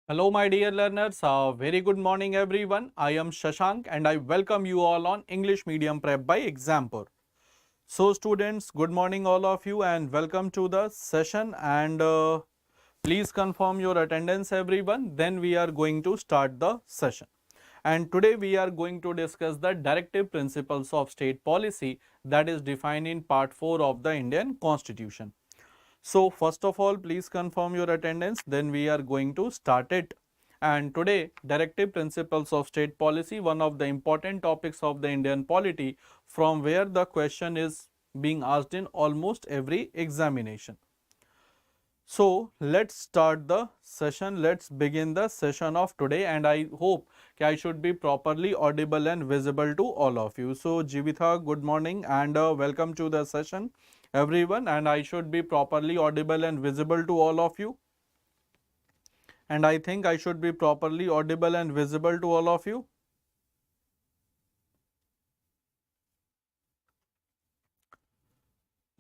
Hello my dear learners, very good morning everyone. I am Shashank and I welcome you all on English Medium Prep by Exampur. So students, good morning all of you and welcome to the session and please confirm your attendance everyone. Then we are going to start the session. And today we are going to discuss the directive principles of state policy that is defined in part 4 of the Indian Constitution. So first of all, please confirm your attendance, then we are going to start it. And today, Directive Principles of State Policy, one of the important topics of the Indian polity, from where the question is being asked in almost every examination. So let's start the session. Let's begin the session of today and I hope I should be properly audible and visible to all of you. So Jivitha, good morning and welcome to the session everyone, and I should be properly audible and visible to all of you. And I think I should be properly audible and visible to all of you.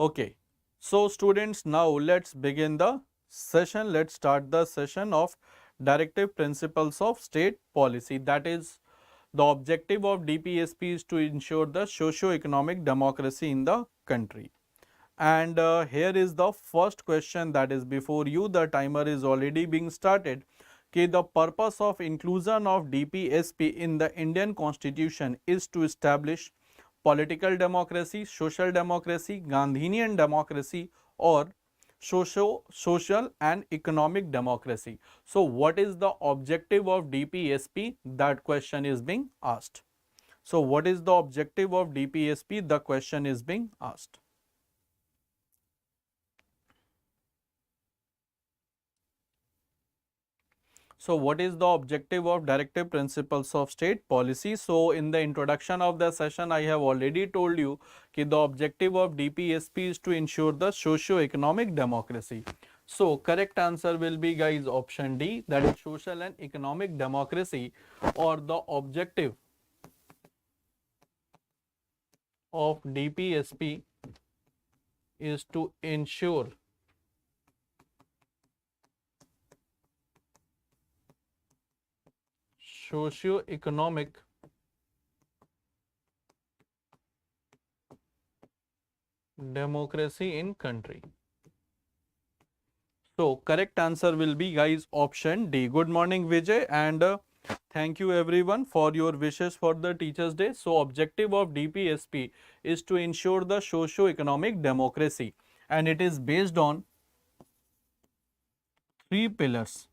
Okay. So students, now let's begin the session. Let's start the session of Directive Principles of State Policy. That is, the objective of DPSP is to ensure the socio-economic democracy in the country. And here is the first question that is before you. The timer is already being started. Okay, the purpose of inclusion of DPSP in the Indian Constitution is to establish political democracy, social democracy, Gandhinian democracy, or social and economic democracy. So what is the objective of DPSP? That question is being asked. So what is the objective of DPSP? The question is being asked. So what is the objective of Directive Principles of State Policy? So in the introduction of the session, I have already told you that the objective of DPSP is to ensure the socio-economic democracy. So correct answer will be, guys, option D, that is social and economic democracy, or the objective of DPSP is to ensure socio-economic democracy in country. So correct answer will be, guys, option D. Good morning Vijay, and thank you everyone for your wishes for the Teachers Day. So objective of DPSP is to ensure the socio-economic democracy, and it is based on three pillars.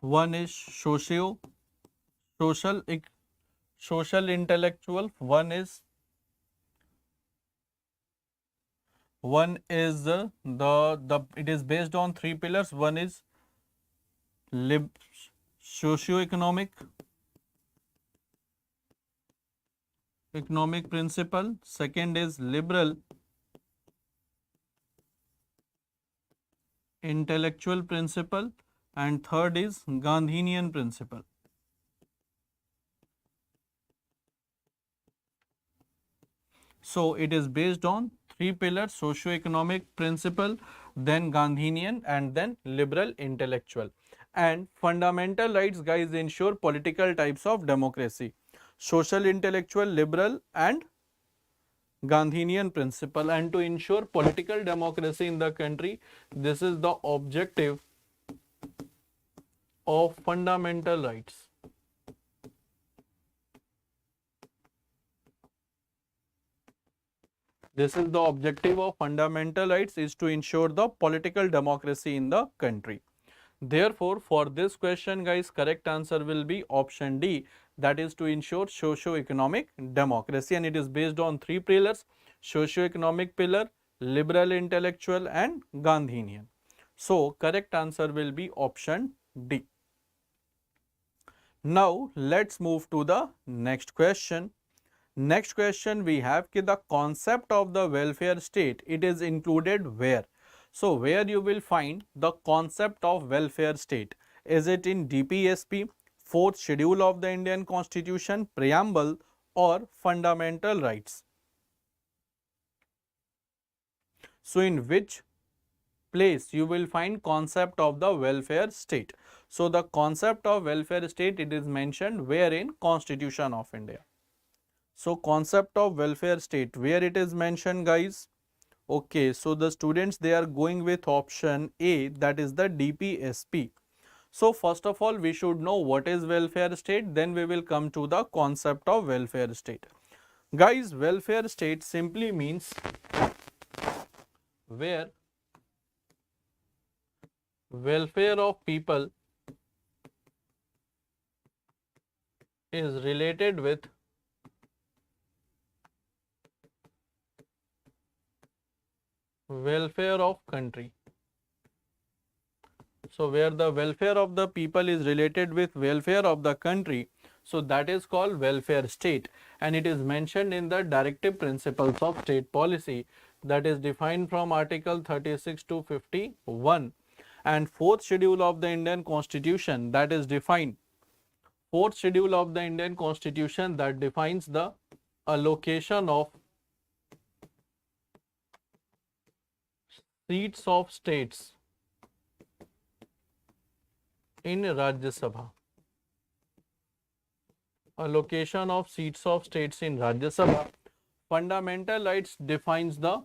One is social intellectual, one is it is based on three pillars. One is socio-economic principle, second is liberal intellectual principle, and third is Gandhinian principle. So it is based on three pillars: socio-economic principle, then Gandhinian, and then liberal intellectual. And fundamental rights, guys, ensure political types of democracy: social, intellectual, liberal, and Gandhinian principle. And to ensure political democracy in the country, this is the objective of fundamental rights. This is the objective of fundamental rights, is to ensure the political democracy in the country. Therefore, for this question, guys, correct answer will be option D, that is to ensure socio-economic democracy, and it is based on three pillars: socio-economic pillar, liberal intellectual, and Gandhinian. So correct answer will be option D. Now let's move to the next question. Next question we have the concept of the welfare state, it is included where? So where you will find the concept of welfare state? Is it in DPSP, 4th schedule of the Indian Constitution, preamble, or fundamental rights? So in which place you will find concept of the welfare state. So the concept of welfare state, it is mentioned where? In Constitution of India. So concept of welfare state, where it is mentioned, guys? Okay, so the students, they are going with option A, that is the DPSP. So first of all, we should know what is welfare state, then we will come to the concept of welfare state. Guys, welfare state simply means where welfare of people is related with welfare of country. So where the welfare of the people is related with welfare of the country, so that is called welfare state, and it is mentioned in the Directive Principles of State Policy, that is defined from Article 36 to 51, and fourth schedule of the Indian Constitution, that is defined, fourth schedule of the Indian Constitution, that defines the allocation of seats of states in Rajya Sabha. Allocation of seats of states in Rajya Sabha. Fundamental rights defines the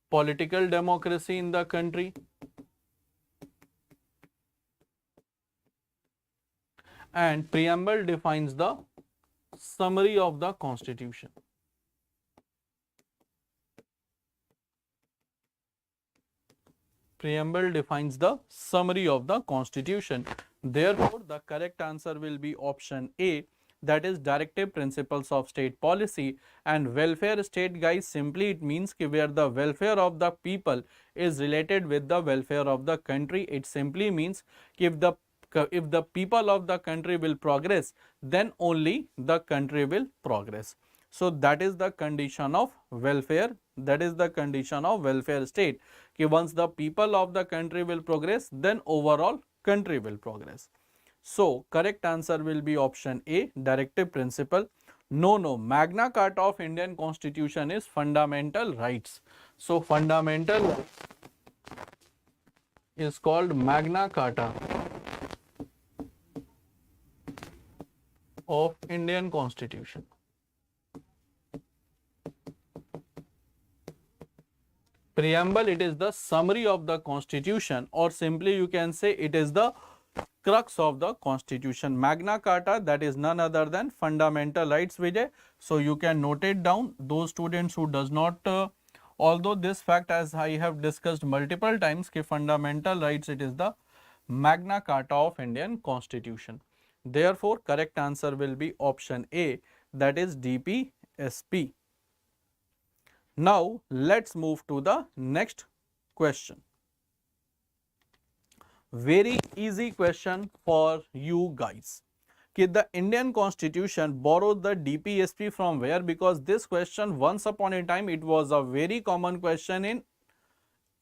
political democracy in the country. And preamble defines the summary of the Constitution. Preamble defines the summary of the Constitution. Therefore, the correct answer will be option A, that is Directive Principles of State Policy. And welfare state, guys, simply it means where the welfare of the people is related with the welfare of the country. It simply means if the people of the country will progress, then only the country will progress. So that is the condition of welfare, that is the condition of welfare state. Once the people of the country will progress, then overall country will progress. So correct answer will be option A, Directive Principle. No, Magna Carta of Indian Constitution is fundamental rights. So fundamental rights is called Magna Carta of Indian Constitution. Preamble, it is the summary of the Constitution, or simply you can say it is the crux of the Constitution. Magna Carta, that is none other than fundamental rights, Vijay. So you can note it down. Those students who does not, although this fact, as I have discussed multiple times, कि fundamental rights, it is the Magna Carta of Indian Constitution. Therefore, correct answer will be option A, that is DPSP. Now, let's move to the next question. Very easy question for you guys. The Indian Constitution borrowed the DPSP from where? Because this question, once upon a time, it was a very common question in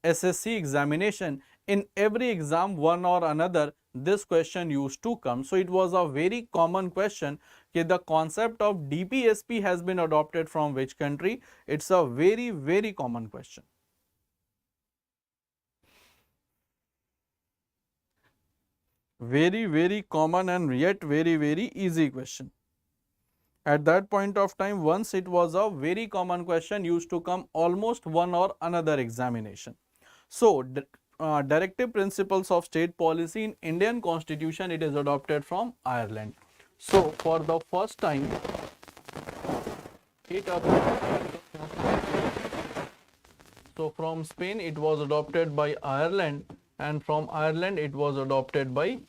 SSC examination. In every exam, one or another, this question used to come. So it was a very common question. The concept of DPSP has been adopted from which country? It's a very common question. Very common and yet very easy question. At that point of time, once it was a very common question, used to come almost one or another examination. So Directive Principles of State Policy in Indian Constitution, it is adopted from Ireland. So for the first time, it so from Spain it was adopted by Ireland, and from Ireland it was adopted by India.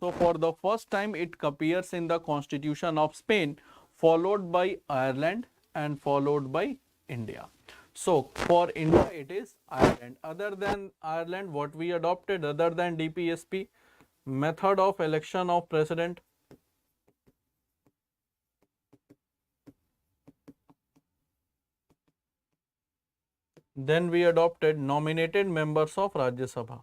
So for the first time it appears in the Constitution of Spain, followed by Ireland, and followed by India. So for India it is Ireland. Other than Ireland, what we adopted other than DPSP? Method of election of president. Then we adopted nominated members of Rajya Sabha.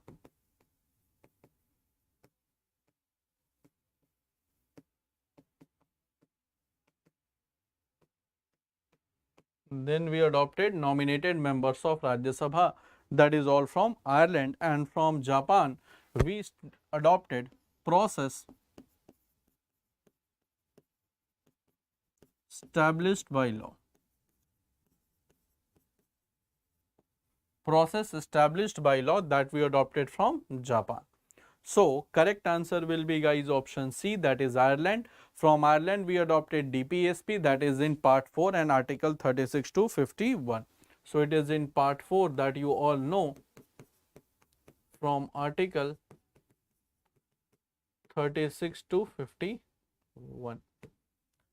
Then we adopted nominated members of Rajya Sabha. that is all from Ireland, and from Japan we adopted process established by law. Process established by law that we adopted from Japan. So correct answer will be guys option C, that is Ireland. From Ireland we adopted DPSP, that is in part 4 and article 36 to 51. So it is in part 4 that you all know, from article 36 to 51.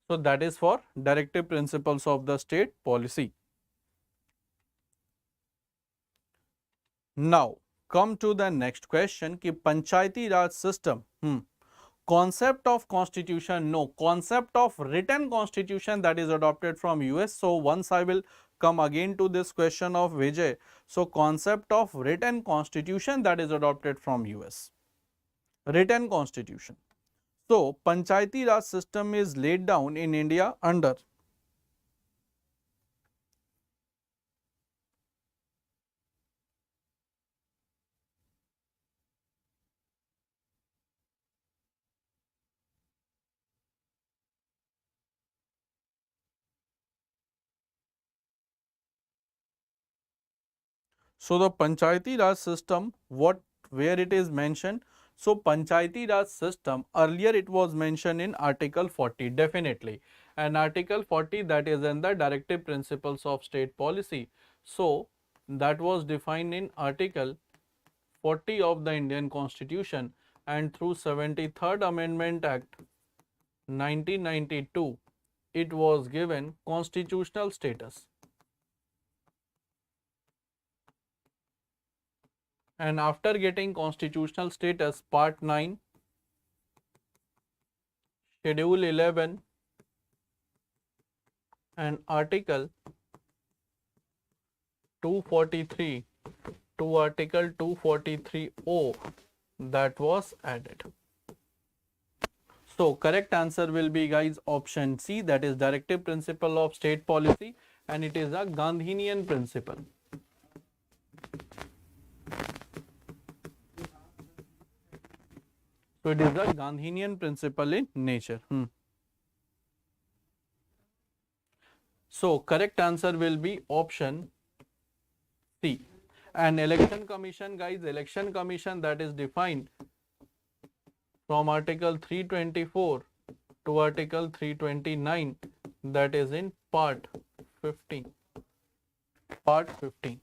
So that is for directive principles of the state policy. Now come to the next question कि पंचायती राज system, concept of constitution, no, concept of written constitution that is adopted from US. So once I will come again to this question of Vijay. So concept of written constitution that is adopted from US. Written constitution. So panchayati raj system is laid down in India under So the Panchayati Raj system, where it is mentioned? So Panchayati Raj system, earlier it was mentioned in Article 40, definitely. And Article 40, that is in the Directive Principles of State Policy. So that was defined in Article 40 of the Indian Constitution, and through 73rd Amendment Act 1992, it was given constitutional status. And after getting constitutional status, Part 9, Schedule 11 and Article 243 to Article 243O, that was added. So correct answer will be guys option C, that is Directive Principle of State Policy, and it is a Gandhinian principle. So it is a Gandhinian principle in nature. So correct answer will be option C. And election commission, guys, election commission that is defined from Article 324 to Article 329, that is in Part 15. Part 15.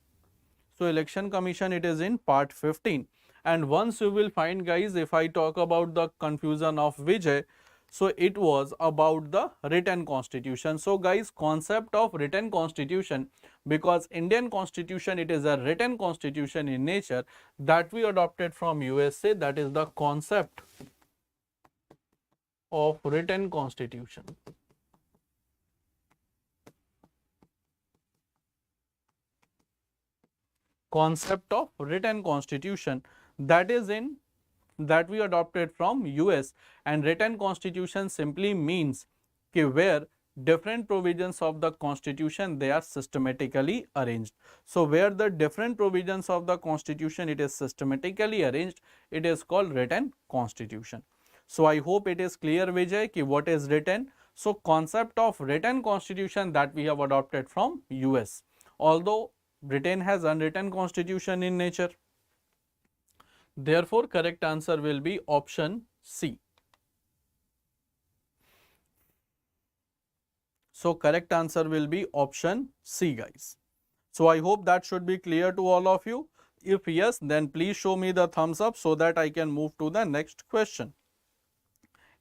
So election commission, it is in Part 15. And once you will find, guys, if I talk about the confusion of Vijay, so it was about the written constitution. So guys, concept of written constitution, because Indian constitution, it is a written constitution in nature that we adopted from USA, that is the concept of written constitution. Concept of written constitution, that is in that we adopted from US, and written constitution simply means where different provisions of the constitution, they are systematically arranged. So where the different provisions of the constitution, it is systematically arranged, it is called written constitution. So I hope it is clear, Vijay, ki what is written. So concept of written constitution that we have adopted from US, although Britain has unwritten constitution in nature. Therefore, correct answer will be option C. So correct answer will be option C, guys. So I hope that should be clear to all of you. If yes, then please show me the thumbs up so that I can move to the next question.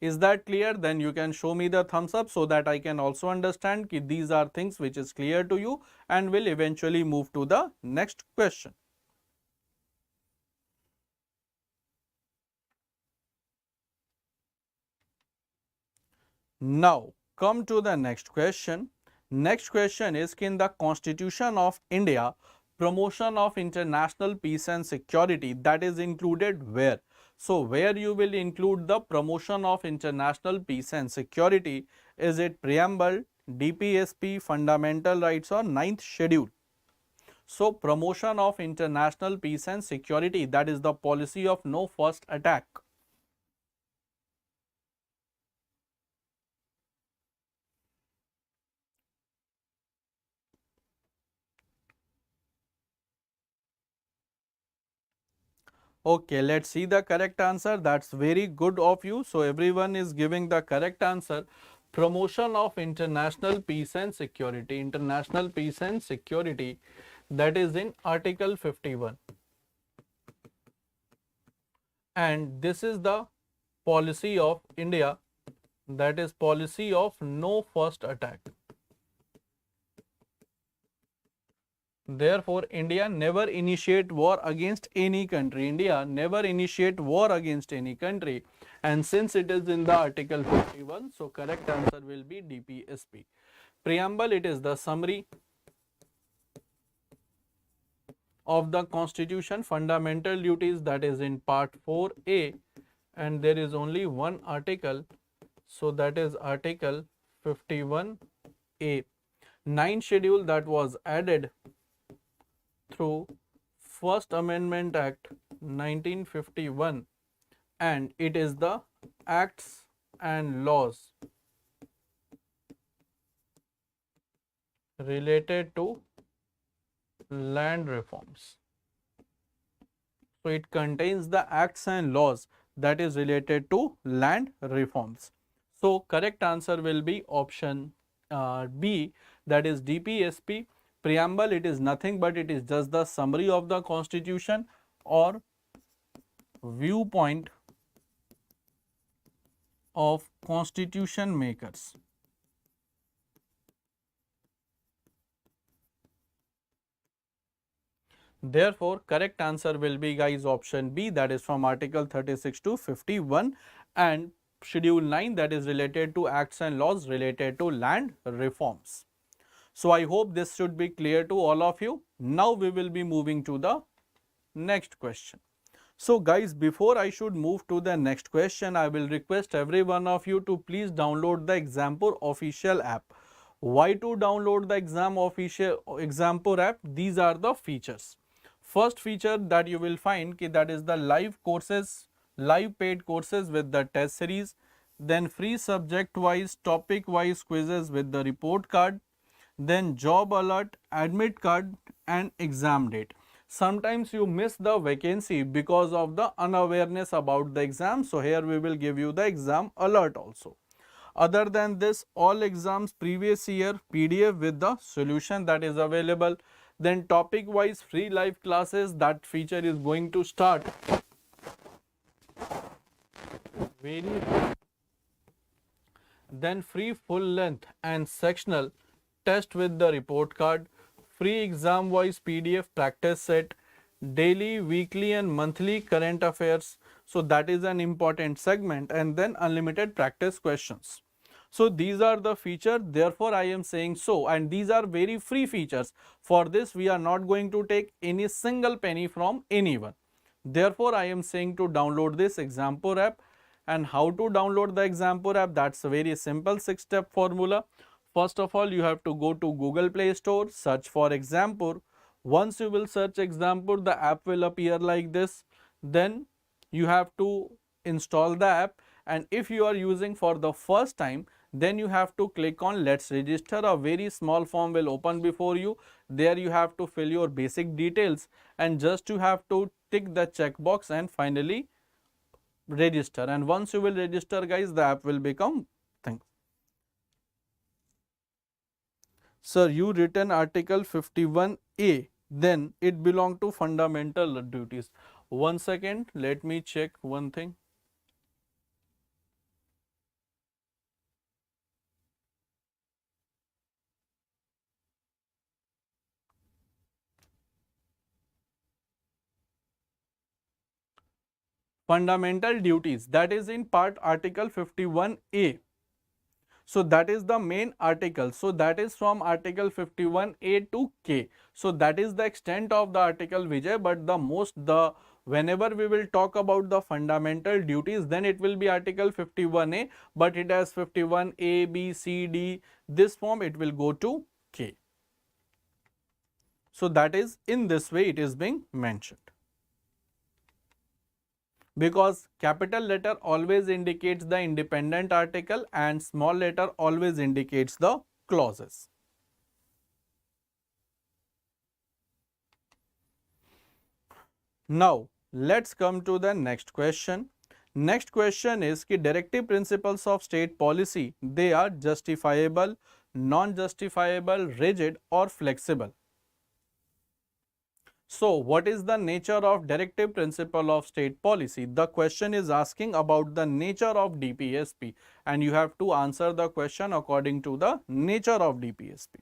Is that clear? Then you can show me the thumbs up so that I can also understand that these are things which is clear to you, and will eventually move to the next question. Now come to the next question. Next question is, in the Constitution of India, promotion of international peace and security, that is included where? So where you will include the promotion of international peace and security? Is it preamble, DPSP, fundamental rights, or 9th schedule? So promotion of international peace and security, that is the policy of no first attack. Okay, let's see the correct answer. That's very good of you. So everyone is giving the correct answer. Promotion of international peace and security. International peace and security, that is in Article 51. And this is the policy of India, that is policy of no first attack. Therefore, India never initiate war against any country. India never initiate war against any country. And since it is in the Article 51, so correct answer will be DPSP. Preamble, it is the summary of the Constitution, fundamental duties, that is in Part 4A, and there is only one article, so that is Article 51A. 9 schedule that was added through First Amendment Act 1951, and it is the acts and laws related to land reforms. So it contains the acts and laws that is related to land reforms. So correct answer will be option B, that is DPSP. Preamble, it is nothing but it is just the summary of the Constitution or viewpoint of constitution makers. Therefore, correct answer will be, guys, option B, that is from Article 36 to 51, and Schedule 9, that is related to acts and laws related to land reforms. So I hope this should be clear to all of you. Now we will be moving to the next question. So guys, before I should move to the next question, I will request every one of you to please download the Exampur official app. Why to download the Exampur app? These are the features. First feature that you will find, that is the live courses, live paid courses with the test series, then free subject wise, topic wise quizzes with the report card, then job alert, admit card and exam date. Sometimes you miss the vacancy because of the unawareness about the exam. So here we will give you the exam alert also. Other than this, all exams previous year PDF with the solution that is available. Then topic wise free live classes, that feature is going to start very soon. Then free full length and sectional test with the report card, free exam wise PDF practice set, daily, weekly and monthly current affairs. So that is an important segment, and then unlimited practice questions. So these are the features, therefore I am saying so, and these are very free features. For this we are not going to take any single penny from anyone. Therefore I am saying to download this Exampur app. And how to download the Exampur app? That's a very simple 6-step formula. First of all, you have to go to Google Play Store, search for Exampur. Once you will search Exampur, the app will appear like this. Then you have to install the app, and if you are using for the first time, then you have to click on Let's Register. A very small form will open before you. There you have to fill your basic details, and just you have to tick the checkbox and finally register. And once you will register, guys, the app will become thing. Sir, you written Article 51A, then it belong to fundamental duties. 1 second, let me check one thing. Fundamental duties, that is in part Article 51A. So that is the main article. So that is from Article 51A to K. So that is the extent of the article, Vijay, but whenever we will talk about the fundamental duties, then it will be Article 51A, but it has 51A, B, C, D. This form it will go to K. So that is in this way it is being mentioned. Because capital letter always indicates the independent article and small letter always indicates the clauses. Now, let's come to the next question. Next question is कि directive principles of state policy, they are justifiable, non-justifiable, rigid or flexible. So, what is the nature of directive principle of state policy? The question is asking about the nature of DPSP and you have to answer the question according to the nature of DPSP.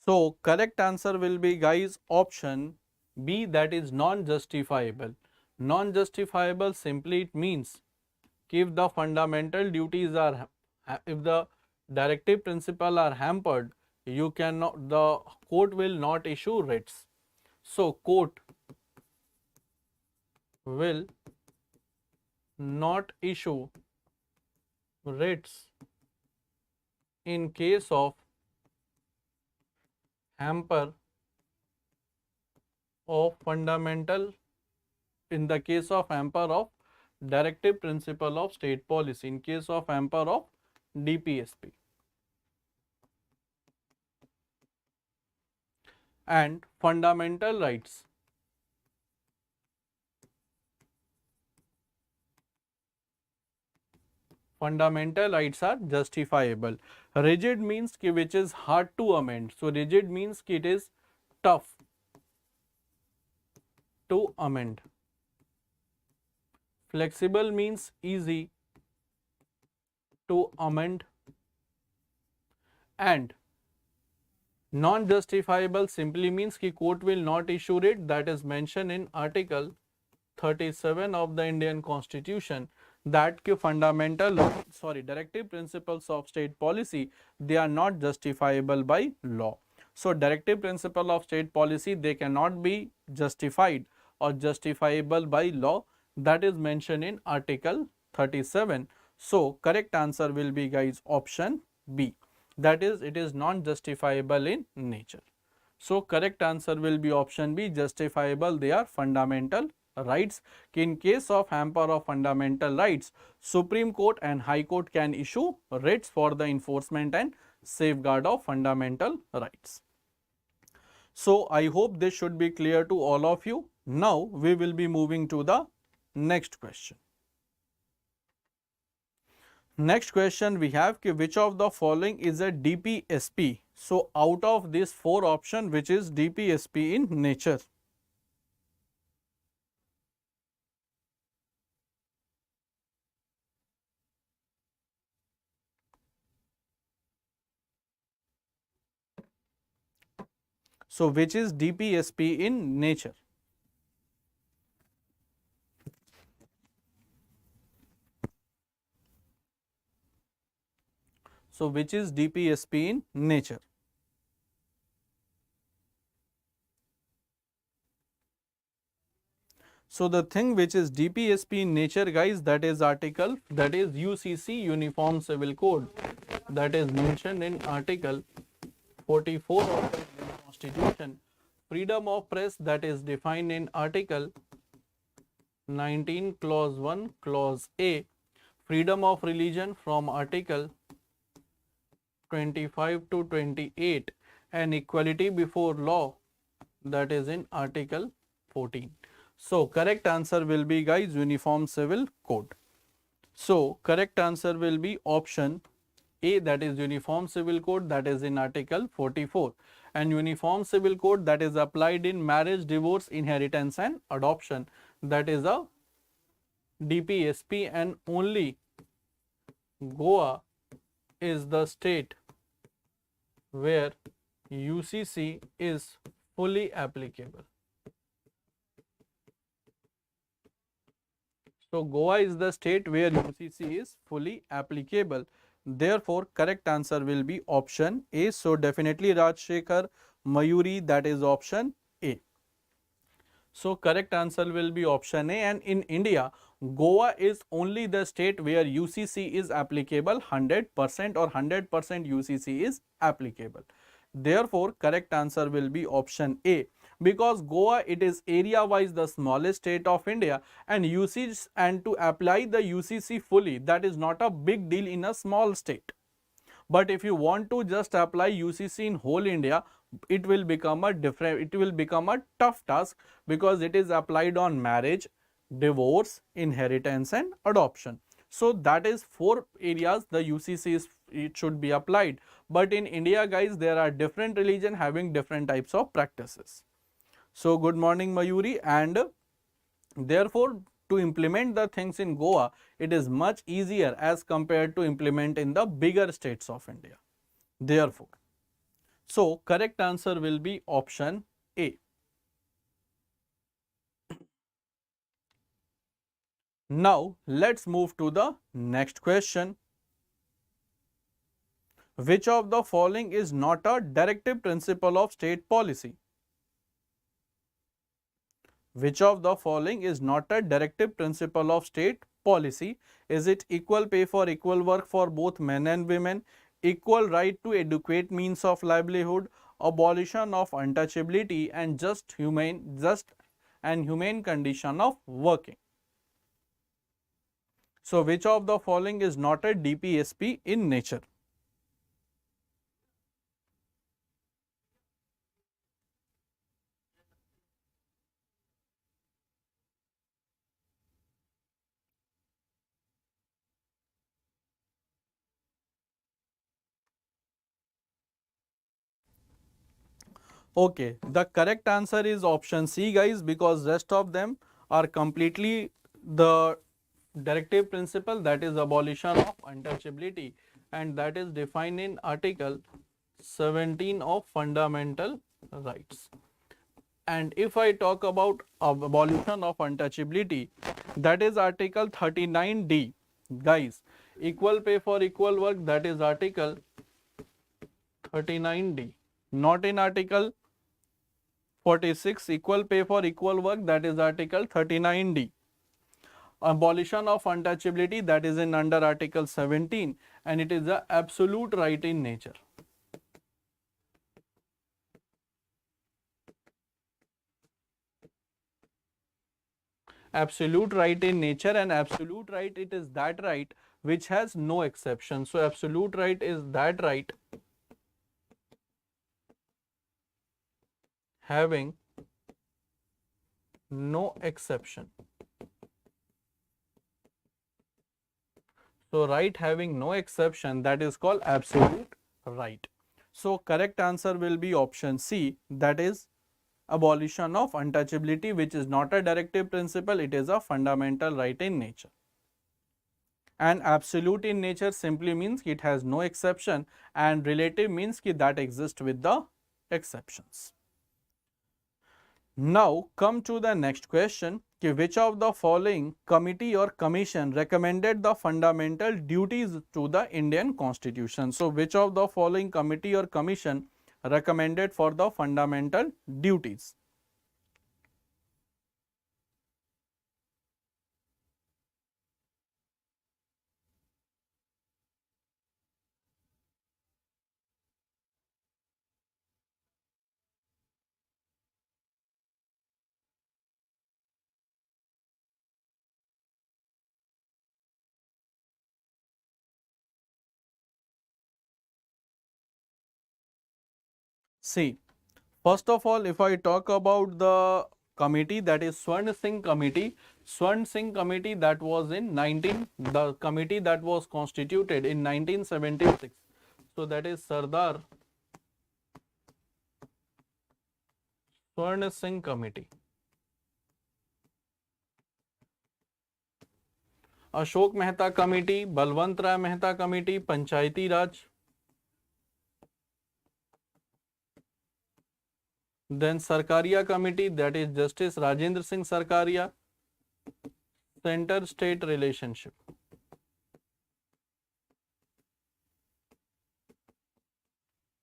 So, correct answer will be guys option B, that is non-justifiable. Non-justifiable simply it means if the fundamental duties are, if the directive principle are hampered, you cannot, the court will not issue writs. So, court will not issue writs in case of hamper of fundamental, in the case of hamper of directive principle of state policy, in case of hamper of DPSP. And fundamental rights. Fundamental rights are justifiable. Rigid means ki which is hard to amend. So rigid means ki it is tough to amend. Flexible means easy to amend. And non-justifiable simply means ki court will not issue it, that is mentioned in Article 37 of the Indian Constitution, that ki fundamental, directive principles of state policy, they are not justifiable by law. So directive principle of state policy, they cannot be justified or justifiable by law, that is mentioned in Article 37. So correct answer will be guys option B, that is it is non-justifiable in nature. So correct answer will be option B, justifiable, they are fundamental rights. In case of hamper of fundamental rights, Supreme Court and High Court can issue writs for the enforcement and safeguard of fundamental rights. So I hope this should be clear to all of you. Now we will be moving to the next question. Next question we have कि which of the following is a DPSP? So out of these four options, which is DPSP in nature? So which is DPSP in nature? So which is DPSP in nature? So the thing which is DPSP in nature guys, that is article, that is UCC Uniform Civil Code, that is mentioned in Article 44 of the Indian Constitution. Freedom of press, that is defined in Article 19 Clause 1 Clause A. Freedom of religion from Article 25 to 28 and equality before law, that is in Article 14. So correct answer will be guys Uniform Civil Code. So correct answer will be option A, that is Uniform Civil Code, that is in Article 44, and Uniform Civil Code that is applied in marriage, divorce, inheritance and adoption, that is a DPSP, and only Goa is the state where UCC is fully applicable. So Goa is the state where UCC is fully applicable. Therefore, correct answer will be option A. So, definitely Rajshekhar, Mayuri, that is option A. So, correct answer will be option A, and in India, Goa is only the state where UCC is applicable 100% or 100% UCC is applicable. Therefore, correct answer will be option A, because Goa, it is area wise the smallest state of India, and usage and to apply the UCC fully, that is not a big deal in a small state. But if you want to just apply UCC in whole India, it will become a tough task, because it is applied on marriage, divorce, inheritance and adoption. So that is 4 areas the UCC it should be applied. But in India, guys, there are different religion having different types of practices. So good morning, Mayuri, and therefore, to implement the things in Goa, it is much easier as compared to implement in the bigger states of India. Therefore, so correct answer will be option A. Now, let's move to the next question. Which of the following is not a directive principle of state policy? Which of the following is not a directive principle of state policy? Is it equal pay for equal work for both men and women, equal right to adequate means of livelihood, abolition of untouchability, and just and humane condition of working? So, which of the following is not a DPSP in nature? Okay, the correct answer is option C, guys, because rest of them are completely the directive principle, that is abolition of untouchability, and that is defined in Article 17 of Fundamental Rights. And if I talk about abolition of untouchability, that is Article 39D, guys. Equal pay for equal work, that is Article 39D, not in Article 46. Equal pay for equal work, that is Article 39D. Abolition of untouchability, that is in under Article 17, and it is a absolute right in nature. Absolute right in nature, and absolute right, it is that right which has no exception. So absolute right is that right having no exception. So right having no exception, that is called absolute right. So correct answer will be option C, that is abolition of untouchability, which is not a directive principle, it is a fundamental right in nature. And absolute in nature simply means it has no exception, and relative means that exists with the exceptions. Now come to the next question. Which of the following committee or commission recommended the fundamental duties to the Indian Constitution? So which of the following committee or commission recommended for the fundamental duties? See, first of all, if I talk about the committee, that is Swarn Singh committee. Swarn Singh committee, that was in the committee that was constituted in 1976. So that is Sardar Swarn Singh committee. Ashok Mehta committee, Balwant Rai Mehta committee, Panchayati Raj. Then Sarkaria committee, that is Justice Rajendra Singh Sarkaria. Center state relationship.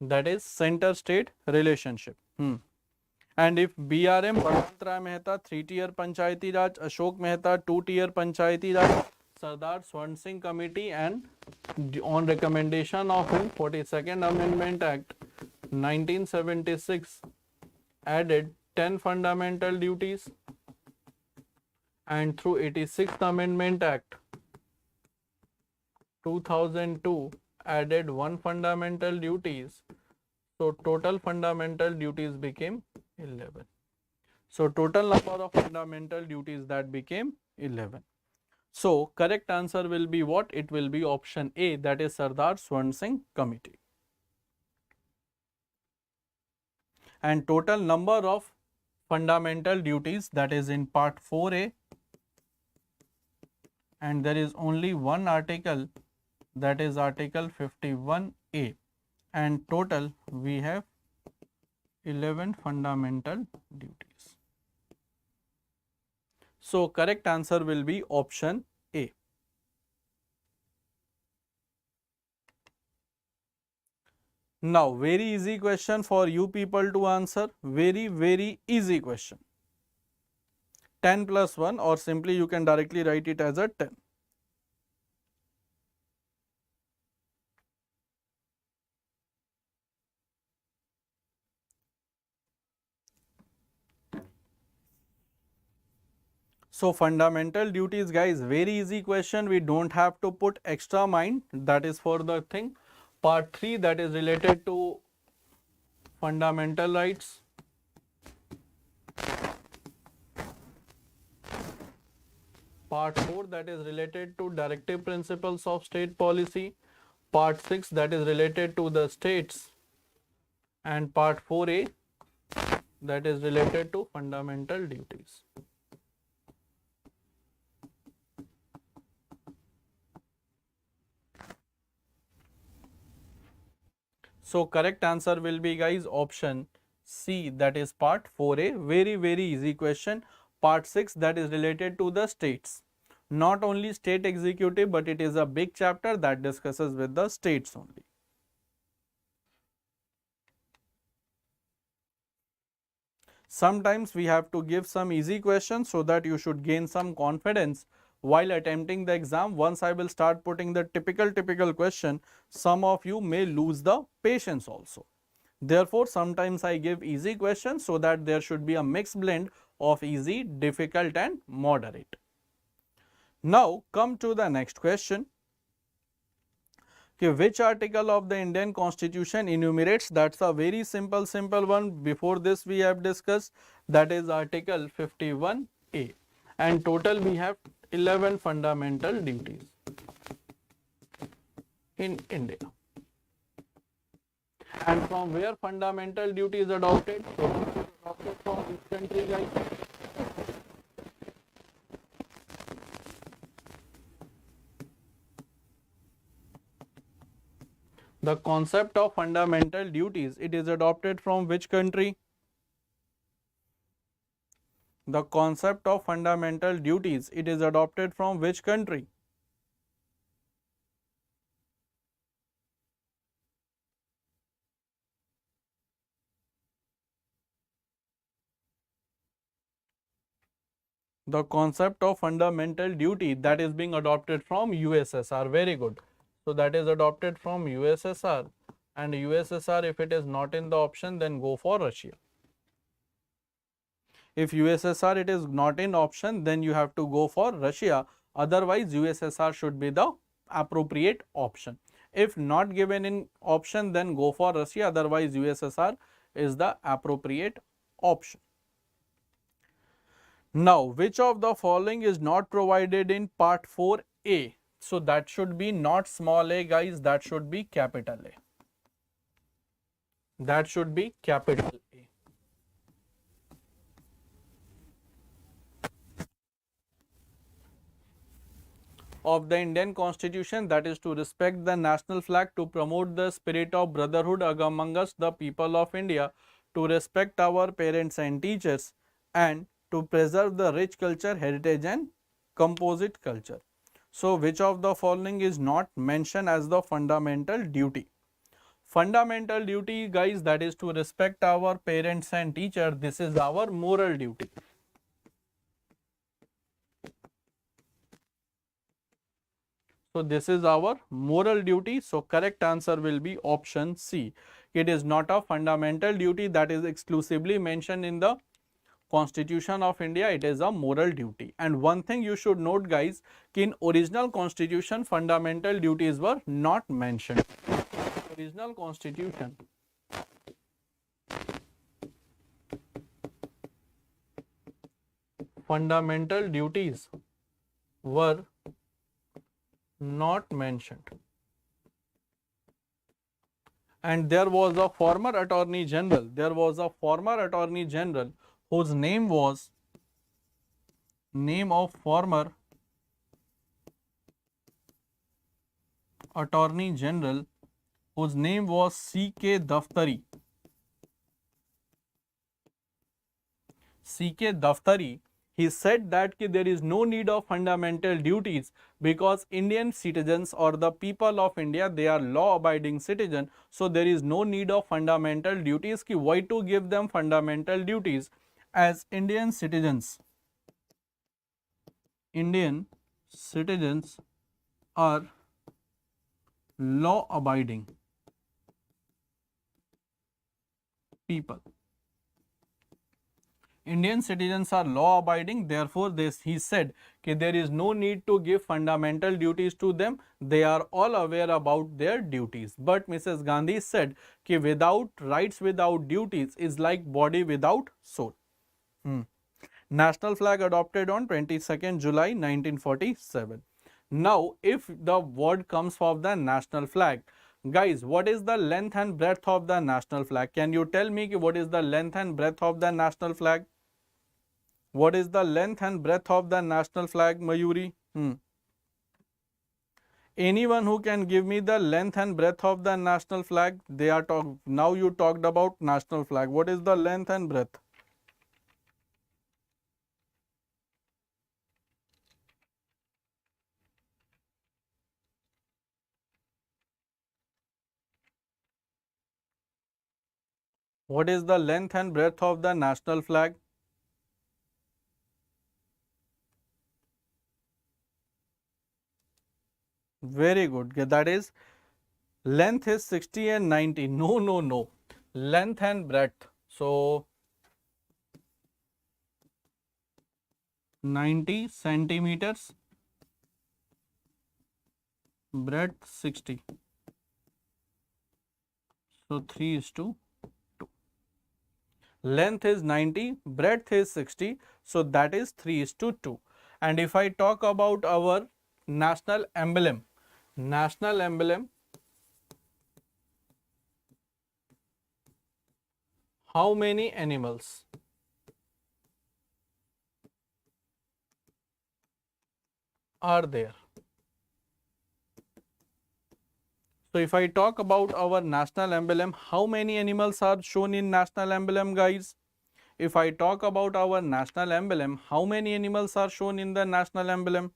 that is center state relationship. And if BRM Balwant Rai Mehta 3-tier Panchayati Raj, Ashok Mehta 2-tier Panchayati Raj, Sardar Swan Singh Committee, and on recommendation of him 42nd Amendment Act 1976 added 10 fundamental duties, and through 86th Amendment Act 2002 added 1 fundamental duties. So total fundamental duties became 11. So total number of fundamental duties that became 11. So correct answer will be what? It will be option A, that is Sardar Swan Singh Committee. And total number of fundamental duties, that is in part 4A, and there is only one article, that is article 51A, and total we have 11 fundamental duties. So correct answer will be option A. Now very easy question for you people to answer, very easy question. 10 plus 1, or simply you can directly write it as a 10. So fundamental duties, guys, very easy question. We don't have to put extra mind. That is for the thing. Part 3, that is related to fundamental rights. Part 4, that is related to directive principles of state policy. Part 6, that is related to the states. And part 4A, that is related to fundamental duties. So correct answer will be, guys, option C, that is part 4A. Very easy question. Part 6, that is related to the states. Not only state executive, but it is a big chapter that discusses with the states only. Sometimes we have to give some easy questions so that you should gain some confidence while attempting the exam. Once I will start putting the typical question, some of you may lose the patience also. Therefore, sometimes I give easy questions so that there should be a mixed blend of easy, difficult and moderate. Now come to the next question. Okay, which article of the Indian Constitution enumerates? That's a very simple one. Before this we have discussed, that is article 51A, and total we have 11 fundamental duties in India. And from where fundamental duty is adopted? Adopted from which country, guys? The concept of fundamental duties, it is adopted from which country? The concept of fundamental duties, it is adopted from which country? The concept of fundamental duty, that is being adopted from USSR. Very good. So that is adopted from USSR, and USSR, if it is not in the option, then go for Russia. If USSR it is not in option, then you have to go for Russia. Otherwise, USSR should be the appropriate option. If not given in option, then go for Russia. Otherwise, USSR is the appropriate option. Now, which of the following is not provided in part 4A? So that should be not small a, guys, that should be capital A. That should be capital A. Of the Indian Constitution, that is to respect the national flag, to promote the spirit of brotherhood among us, the people of India, to respect our parents and teachers, and to preserve the rich culture, heritage and composite culture. So which of the following is not mentioned as the fundamental duty? Fundamental duty, guys, that is to respect our parents and teacher. This is our moral duty. So this is our moral duty. So correct answer will be option C. It is not a fundamental duty that is exclusively mentioned in the Constitution of India. It is a moral duty. And one thing you should note, guys, in original constitution fundamental duties were not mentioned. Original constitution, fundamental duties were not mentioned. And there was a former attorney general, whose name was, former attorney general, whose name was C.K. Daftari. C.K. Daftari, he said that there is no need of fundamental duties because Indian citizens or the people of India, they are law-abiding citizens. So there is no need of fundamental duties. Why to give them fundamental duties? As Indian citizens are law-abiding people. Indian citizens are law abiding, therefore he said that there is no need to give fundamental duties to them. They are all aware about their duties. But Mrs. Gandhi said that without rights, without duties is like body without soul. National flag adopted on 22nd July 1947. Now, if the word comes of the national flag, guys, what is the length and breadth of the national flag? Can you tell me what is the length and breadth of the national flag? What is the length and breadth of the national flag, Mayuri? Anyone who can give me the length and breadth of the national flag? Now you talked about national flag. What is the length and breadth? What is the length and breadth of the national flag? Very good. That is, length is 60 and 90. No. Length and breadth. So 90 centimeters, breadth 60. So 3:2. Length is 90, breadth is 60. So that is 3:2. And if I talk about our national emblem, how many animals are there? So if I talk about our national emblem, how many animals are shown in national emblem, guys? If I talk about our national emblem, how many animals are shown in the national emblem?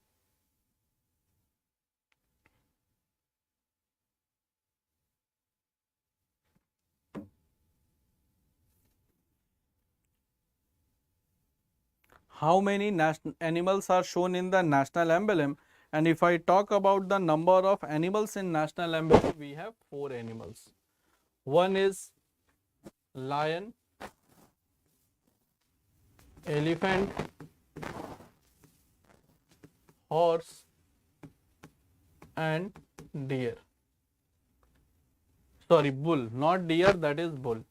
How many animals are shown in the national emblem? And if I talk about the number of animals in national emblem, we have 4 animals. One is lion, elephant, horse and deer. Sorry, bull, not deer, that is bull.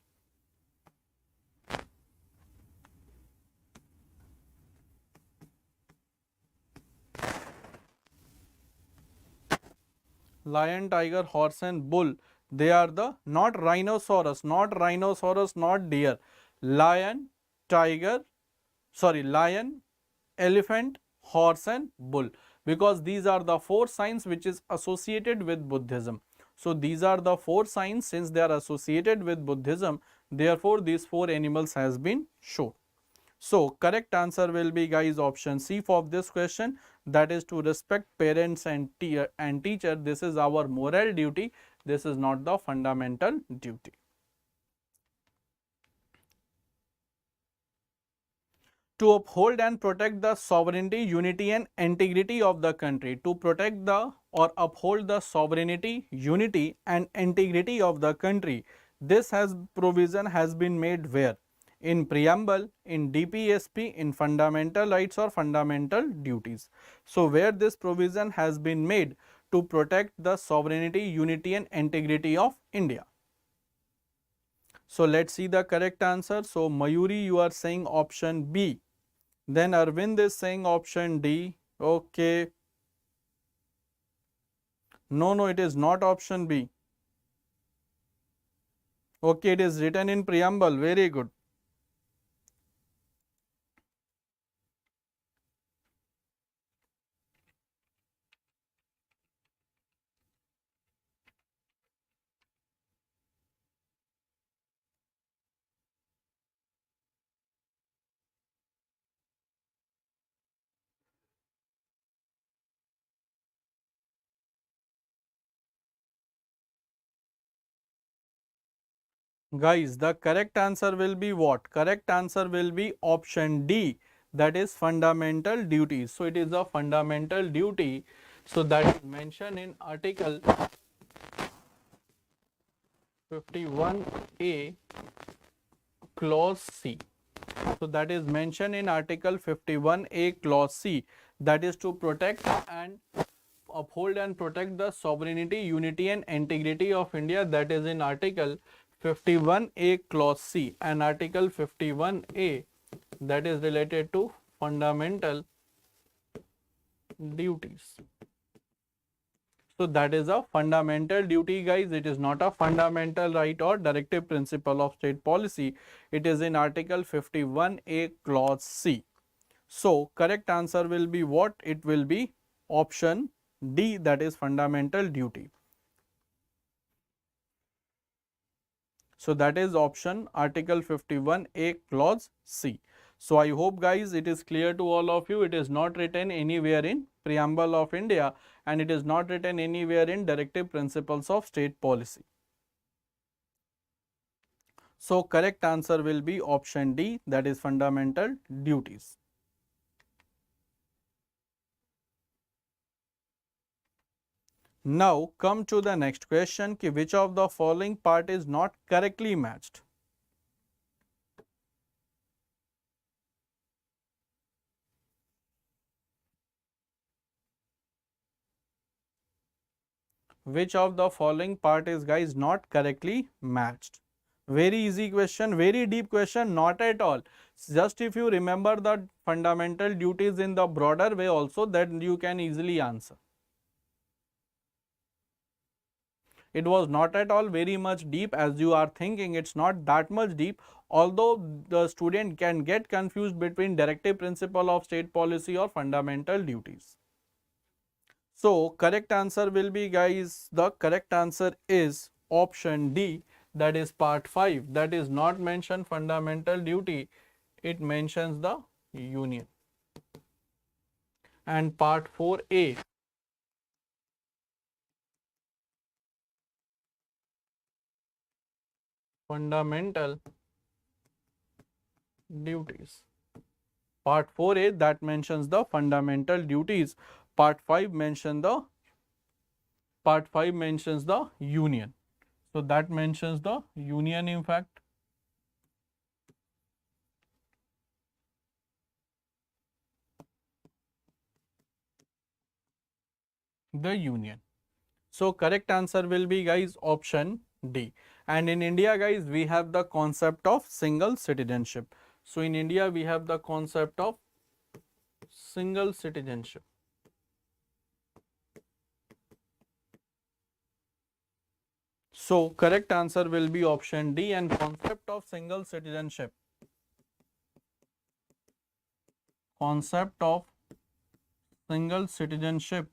Lion, tiger, horse and bull, they are the, not rhinoceros, not deer. Lion, elephant, horse and bull, because these are the 4 signs which is associated with Buddhism. So these are the 4 signs, since they are associated with Buddhism, therefore these 4 animals has been shown. So correct answer will be, guys, option C for this question, that is to respect parents and teacher. This is our moral duty This is not the fundamental duty. To uphold and protect the sovereignty, unity and integrity of the country. To protect the or uphold the sovereignty, unity and integrity of the country. This provision has been made where? In preamble, in DPSP, in fundamental rights or fundamental duties. So where this provision has been made to protect the sovereignty, unity and integrity of India. So let's see the correct answer. So Mayuri, you are saying option B. Then Arvind is saying option D. Okay. No, it is not option B. Okay, it is written in preamble. Very good. Guys, the correct answer will be what? Correct answer will be option D. That is fundamental duties. So it is a fundamental duty. So that is mentioned in Article 51A clause C. So that is mentioned in Article 51A clause C, that is to protect and uphold and protect the sovereignty, unity and integrity of India. That is in Article 51A clause C, and Article 51A that is related to fundamental duties. So that is a fundamental duty, guys. It is not a fundamental right or directive principle of state policy. It is in Article 51A clause C. So correct answer will be what? It will be option D, that is fundamental duty. So that is option Article 51A clause C. So I hope guys it is clear to all of you. It is not written anywhere in preamble of India and it is not written anywhere in directive principles of state policy. So correct answer will be option D, that is fundamental duties. Now come to the next question, ki which of the following part is not correctly matched? Which of the following part is guys not correctly matched? Very easy question, very deep question, not at all. Just if you remember the fundamental duties in the broader way also, that you can easily answer. It was not at all very much deep as you are thinking. It's not that much deep, although the student can get confused between directive principle of state policy or fundamental duties. So correct answer will be guys, the correct answer is option D, that is part 5, that is not mentioned fundamental duty, it mentions the union. And part 4A, fundamental duties. Part 4A that mentions the fundamental duties. Part 5 mentions the union. So that mentions the union in fact. The union. So correct answer will be guys option D. And in India guys we have the concept of single citizenship. So in India we have the concept of single citizenship. So correct answer will be option D, and concept of single citizenship. Concept of single citizenship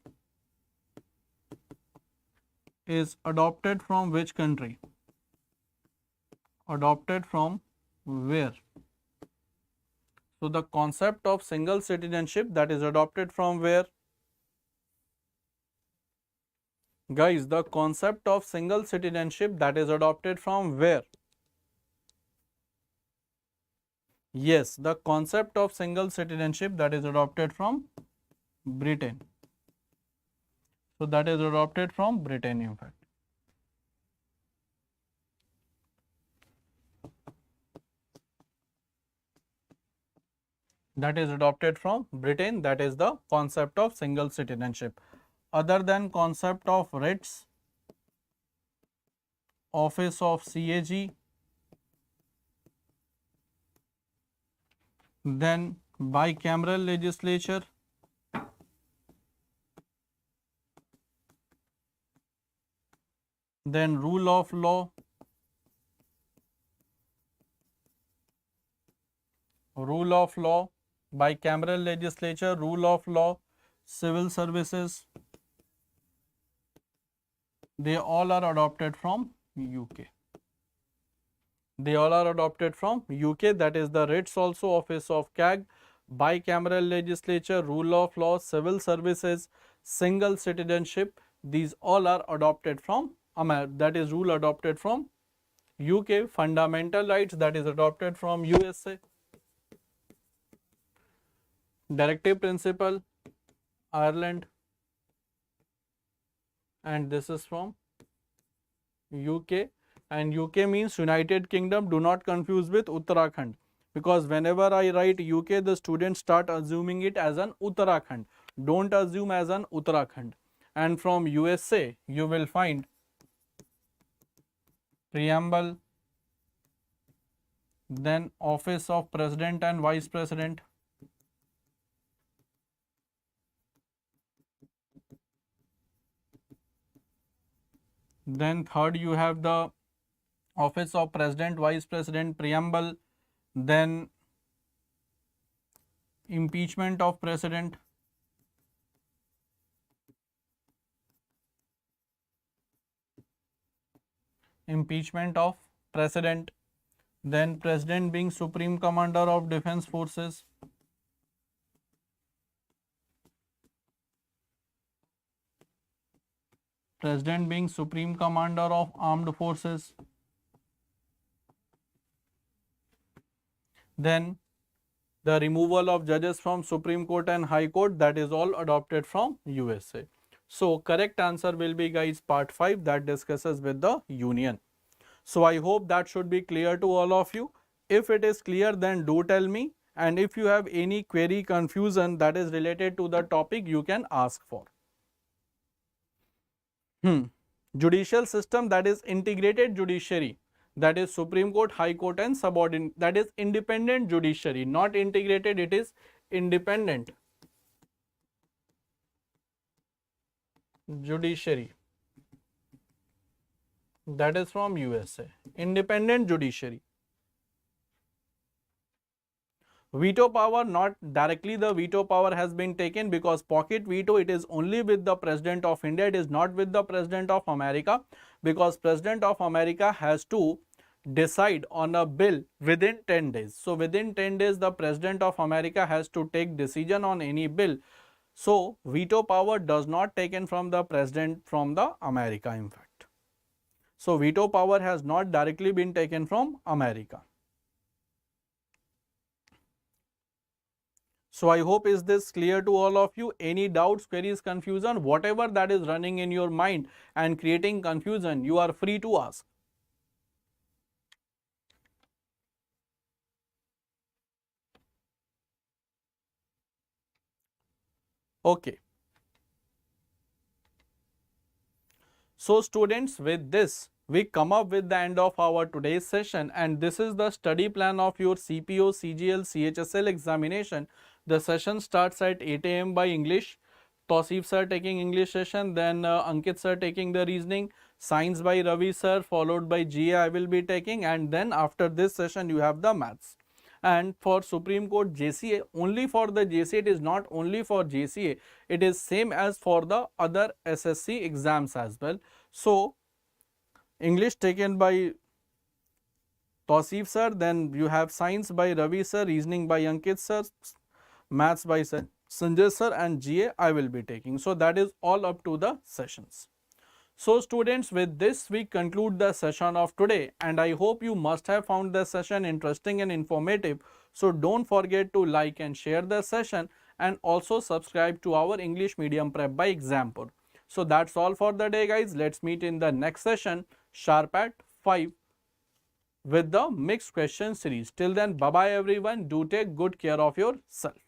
is adopted from which country? Adopted from where? So the concept of single citizenship that is adopted from where? Guys, the concept of single citizenship that is adopted from where? Yes, the concept of single citizenship that is adopted from Britain. So that is adopted from Britain, in fact. That is adopted from Britain. That is the concept of single citizenship. Other than concept of writs, office of CAG, then bicameral legislature, then rule of law, bicameral legislature, rule of law, civil services, they all are adopted from UK. They all are adopted from UK. That is the writs also, office of CAG, bicameral legislature, rule of law, civil services, single citizenship. These all are adopted from that is rule adopted from UK. Fundamental rights that is adopted from USA. Directive Principle, Ireland, and this is from UK. And UK means United Kingdom. Do not confuse with Uttarakhand, because whenever I write UK, the students start assuming it as an Uttarakhand. Don't assume as an Uttarakhand. And from USA, you will find preamble, then office of President and Vice President, then third you have the office of President, Vice President, preamble, then impeachment of President, then President being Supreme Commander of Defense Forces, President being Supreme Commander of Armed Forces, then the removal of judges from Supreme Court and High Court, that is all adopted from USA. So correct answer will be, guys, part 5 that discusses with the union. So I hope that should be clear to all of you. If it is clear, then do tell me, and if you have any query, confusion that is related to the topic, you can ask for. Judicial system, that is integrated judiciary, that is Supreme Court, High Court and subordinate, that is independent judiciary, not integrated, it is independent judiciary, that is from USA, independent judiciary. Veto power, not directly the veto power has been taken, because pocket veto, it is only with the President of India, it is not with the President of America, because President of America has to decide on a bill within 10 days. So within 10 days, the President of America has to take decision on any bill. So veto power does not taken from the President from the America, in fact. So veto power has not directly been taken from America. So I hope is this clear to all of you. Any doubts, queries, confusion, whatever that is running in your mind and creating confusion, you are free to ask. Okay. So students, with this, we come up with the end of our today's session, and this is the study plan of your CPO, CGL, CHSL examination. The session starts at 8 AM by English. Tausif sir taking English session, then Ankit sir taking the reasoning, science by Ravi sir, followed by GA I will be taking, and then after this session you have the maths. And for Supreme Court JCA, only for the JCA, it is not only for JCA, it is same as for the other SSC exams as well. So English taken by Tausif sir, then you have science by Ravi sir, reasoning by Ankit sir, maths by Sanjay sir, and GA I will be taking. So that is all up to the sessions. So students, with this we conclude the session of today, and I hope you must have found the session interesting and informative. So don't forget to like and share the session, and also subscribe to our English Medium Prep by Exampur. So that's all for the day guys. Let's meet in the next session sharp at 5 with the mixed question series. Till then, bye bye everyone. Do take good care of yourself.